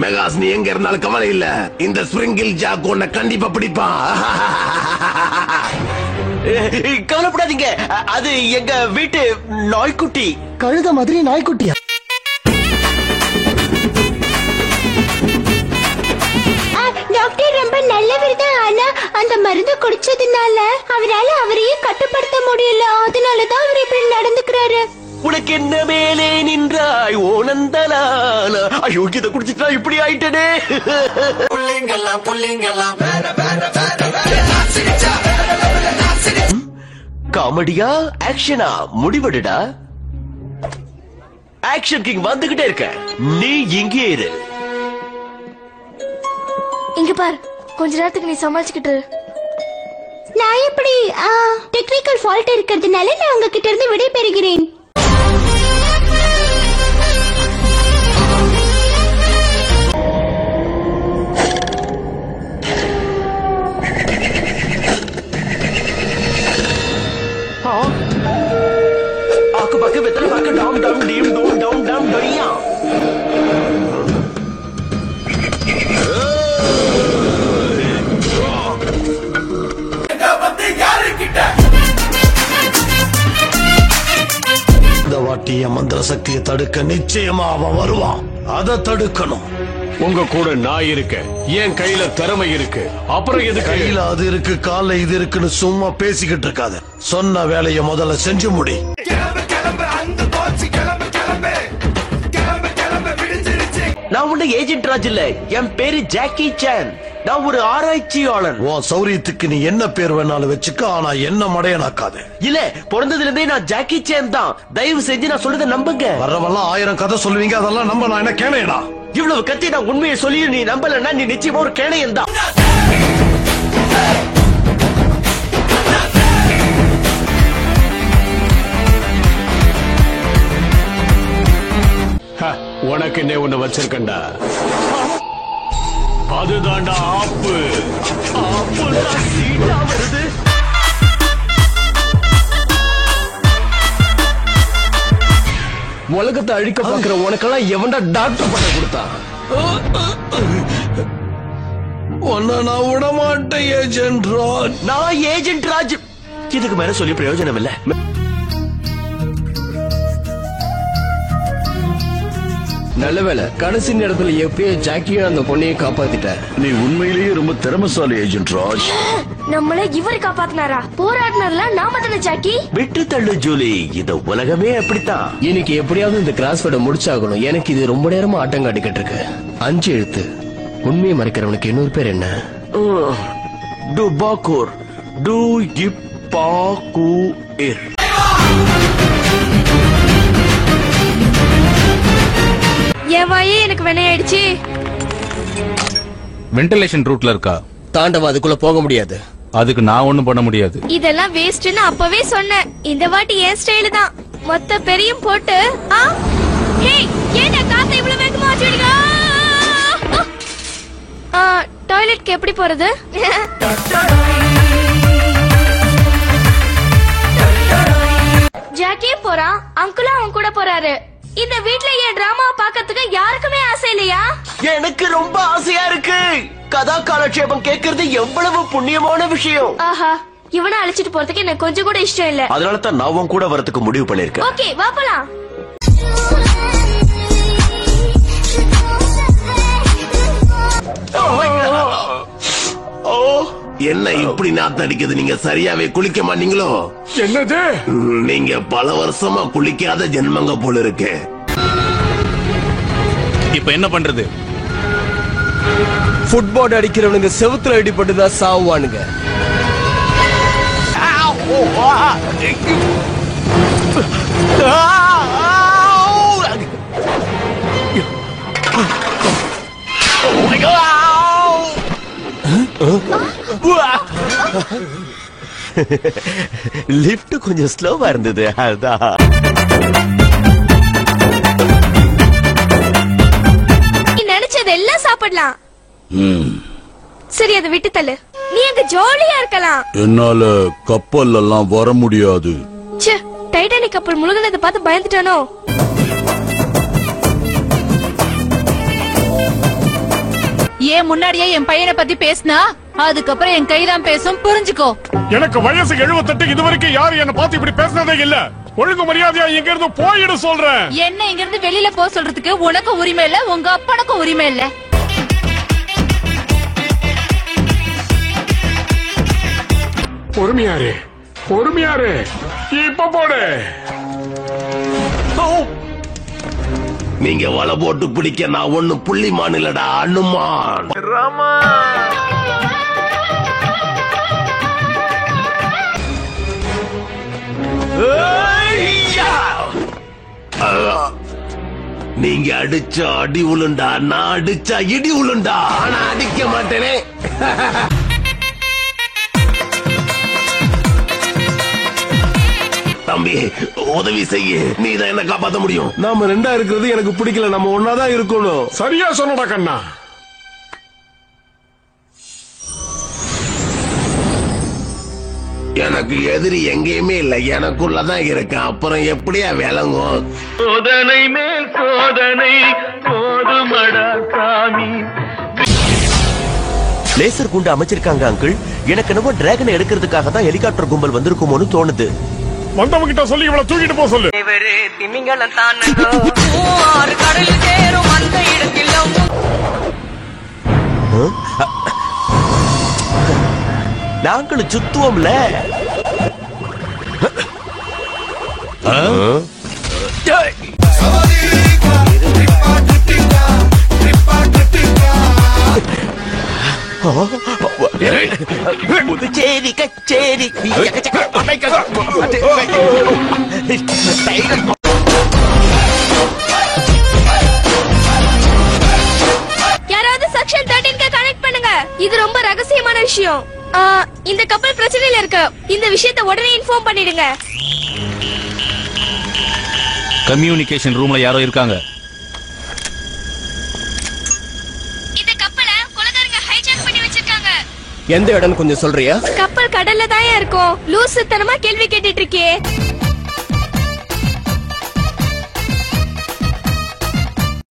மெகாஸ் நீ எங்க இருந்தாலும் கவலை இல்ல, இந்த ஸ்பிரிங்கில் ஜாக் உன்னை கண்டிப்பா பிடிப்பான். கவலைப்படாதீங்க, அது எங்க வீட்டு நாய்க்குட்டி. கழுத மாதிரி நாய்க்குட்டியா? டாக்டர் ரொம்ப நல்லவர் தான். ஆனா அந்த மருந்து குடிச்சதுனால அவரால அவரையே கட்டுப்படுத்த முடியல. அதனாலதான் அவர் இப்படி நடந்துக்கிறாரு. உனக்கு என்ன மேலே நின்றாய் ஓனந்தலான. ஐயோ, இத குடிச்சிட்டா இப்படி ஆயிட்டனே. காமெடியா ஆக்ஷனா முடிவெடுடா. ஆக்ஷன் கிங் வந்துகிட்டே இருக்க, நீ இங்கே இரு. இங்க பாரு, கொஞ்ச நேரத்துக்கு நீ சமாளிச்சுக்கிட்டு. நான் எப்படி டெக்னிக்கல் ஃபால்ட் இருக்கிறதுனால நான் உங்ககிட்ட இருந்து விடை பெறுகிறேன். ஆக்கு பக்கு வெத்தலை பாக்க டாம் டாம் டீம் டோம் டாம் டாம் டொய்யா. இந்த வாட்டி என் மந்திர சக்தியை தடுக்க நிச்சயமா அவன் வருவான். அதை தடுக்கணும். உங்க கூட நான் இருக்க, என் கையில திறமை இருக்கு. அப்புறம் எது கையில அது இருக்கு, கால இது இருக்குன்னு சும்மா பேசிக்கிட்டு இருக்காத. சொன்ன வேலையை முதல்ல செஞ்சு முடி. நான் உன்ன ஏஜென்ட் ராஜ் இல்ல, என் பேரு ஜாக்கி சான். நான் ஒரு ஆராய்ச்சியாளர். உன் சௌரியத்துக்கு நீ என்ன பேர் வேணாலும் வச்சுக்க, ஆனா என்ன மடையனாக்காத. இல்ல, பிறந்ததுல இருந்தே நான் ஜாக்கி சான் தான். தயவு செஞ்சு நான் சொல்றத நம்புங்க. வரவெல்லாம் 1000 கதை சொல்லுவீங்க, அதெல்லாம் நம்ப நான் என்ன கேனையடா? இவ்வளவு கத்தி நான் உண்மையை சொல்லி நீ நம்பலன்னா நீ நிச்சயமா ஒரு கேனையன் தான். உனக்கு என்ன ஒண்ணு வச்சிருக்கண்டா, அதுதான்டா ஆப்பு. ஆப்பு சீட்டா வருது. உலகத்தை அழிக்க பாக்குற உனக்கெல்லாம் எவன்டா டாக்டர் பண்ண கொடுத்தா? உன்னை நான் விட மாட்டேன் ஏஜென்ட் ராஜ். நான் ஏஜென்ட் ராஜ். இதுக்கு மேல சொல்லி பிரயோஜனம் இல்ல. நல்ல வேலை, கடைசி நேரத்துல எப்பயோ ஜாக்கியும் அந்த பொண்ணையும் காப்பாத்திட்ட. நீ உண்மையிலேயே ரொம்ப திறமைசாலி ஏஜென்ட் ராஜ். நம்மள இவரு காப்பாத்தினாரா? போராடினார்ல நாம தானே ஜாக்கி. விட்டு தள்ளு ஜூலி, இந்த உலகமே அப்படித்தான். இன்னைக்கு எப்படியாவது இந்த கிராஸ்வேர்டை முடிச்சாகணும். எனக்கு இது ரொம்ப நேரமா ஆட்டம் காட்டிக்கிட்டு இருக்கு. 5 எழுத்து. உண்மையை மறைக்கிறவனுக்கு இன்னொரு பேர் என்ன? டுபாக்கூர். டு இப்பாக்கூர். என் வாயே எனக்கு வினையாயிடுச்சு. வென்டிலேஷன் ரூட்ல இருக்கா? தாண்டவம் அதுக்குள்ள போக முடியாது. அதுக்கு நான் ஒண்ணும் பண்ண முடியாது. இதெல்லாம் வேஸ்ட்னு அப்பவே சொன்னேன். இந்த வாட்டி என் ஸ்டைல் தான். மொத்த பெரியும் போட்டு ஏன்டா காத்த இவ்வளவு வேகமா வச்சிடுங்க. டாய்லெட்க்கு எப்படி போறது? ஜாக்கியும் போறான், அங்கிளும் அவன் கூட போறாரு. இந்த வீட்ல என் டிராமாவை பாக்கிறதுக்கு யாருக்குமே ஆசை இல்லையா? எனக்கு ரொம்ப ஆசையா இருக்கு. கதா காலட்சேபம் கேட்கறது எவ்வளவு புண்ணியமான விஷயம். ஆஹா, இவனை அழைச்சிட்டு போறதுக்கு எனக்கு கொஞ்சம் கூட இஷ்டம் இல்ல. அதனால தான் நான் உன் கூட வரதுக்கு முடிவு பண்ணிருக்கேன். ஓகே, வா போலாம். என்ன இப்படி நாத்து அடிக்குது? நீங்க சரியாவே குளிக்க மாட்டீங்களோ? என்னது? நீங்க பல வருஷமா குளிக்காத ஜென்மங்க போல இருக்கு. இப்ப என்ன பண்றது? ஃபுட்பால் அடிக்கிறவனுங்க செவுத்துல அடிபட்டுதான் சாவுவானுங்க. லிப்ட் கொஞ்சம் ஸ்லோவா இருந்தது, அதான். நீ நினைச்சது எல்லாம் சாப்பிடலாம். சரி, அதை விட்டு தள்ளு. நீ அங்க ஜாலியா இருக்கலாம். என்னால கப்பல் எல்லாம் வர முடியாது. டைட்டானிக் கப்பல் முழுகினதை பார்த்து பயந்துட்டானோ? ஏன் முன்னாடியே என் பையனை பத்தி பேசினா அதுக்கப்புறம் என் கைதான் பேசும், புரிஞ்சுக்கோ. எனக்கு வயசு 78, இதுவரைக்கும் யாரும் என்ன பார்த்து இப்படி பேசினதே இல்ல. ஒழுங்கு மரியாதையா இங்க இருந்து போயிடு சொல்றேன். என்ன இங்க இருந்து வெளியில போக சொல்றதுக்கு உனக்கு உரிமை இல்ல, உங்க அப்பனுக்கும் உரிமை இல்ல. பொறுமையாரு, பொறுமையாரு, இப்ப போடு. நீங்க வலை போட்டு பிடிக்க நான் ஒண்ணு புள்ளிமான் இல்லடா, அனுமான். நீங்க அடிச்சா அடி உளுண்டா, நான் அடிச்சா இடி உளுண்டா. ஆனா அடிக்க மாட்டேனே. தம்பி உதவி செய்ய, நீ தான் என்ன காப்பாத்த முடியும். நாம ரெண்டா இருக்கிறது எனக்கு பிடிக்கல, நம்ம ஒன்னாதான் இருக்கணும். சரியா சொன்னடா கண்ணா. எனக்கு எதிரி எங்கேயுமே இல்ல, எனக்குள்ளதான் இருக்கேன். அப்புறம் எப்படியா விளங்கும்? சோதனை மேல் சோதனை போதுமடா சாமி. லேசர் குண்டு அமைச்சிருக்காங்க அங்கிள். எனக்கு என்னவோ டிராகனை எடுக்கிறதுக்காக தான் ஹெலிகாப்டர் கும்பல் வந்திருக்குமோன்னு தோணுது. வந்தவங்க கிட்ட சொல்லி இவளை தூக்கிட்டு போக சொல்லு. திமிங்கலம் தான் கடலில் சேரும் அந்த இடத்தில் நாங்களும் சுத்துவோம்ல. புதுச்சேரி கச்சேரி யாராவது செக்ஷன் 13 கனெக்ட் பண்ணுங்க. இது ரொம்ப ரகசியமான விஷயம். இந்த கப்பல் பிரச்சனையில இருக்கு. இந்த விஷயத்தை உடனே இன்ஃபார்ம் பண்ணிடுங்க. கம்யூனிகேஷன் ரூம்ல யாரோ இருக்காங்க. இந்த கப்பலை கொலைகாரங்க ஹைஜாக் பண்ணி வச்சிருக்காங்க. எந்த இடம்னு கொஞ்சம் சொல்றியா? கப்பல் கடல்ல தான் இருக்கும். லூசுத்தனமா கேள்வி கேட்டுட்டு இருக்கே.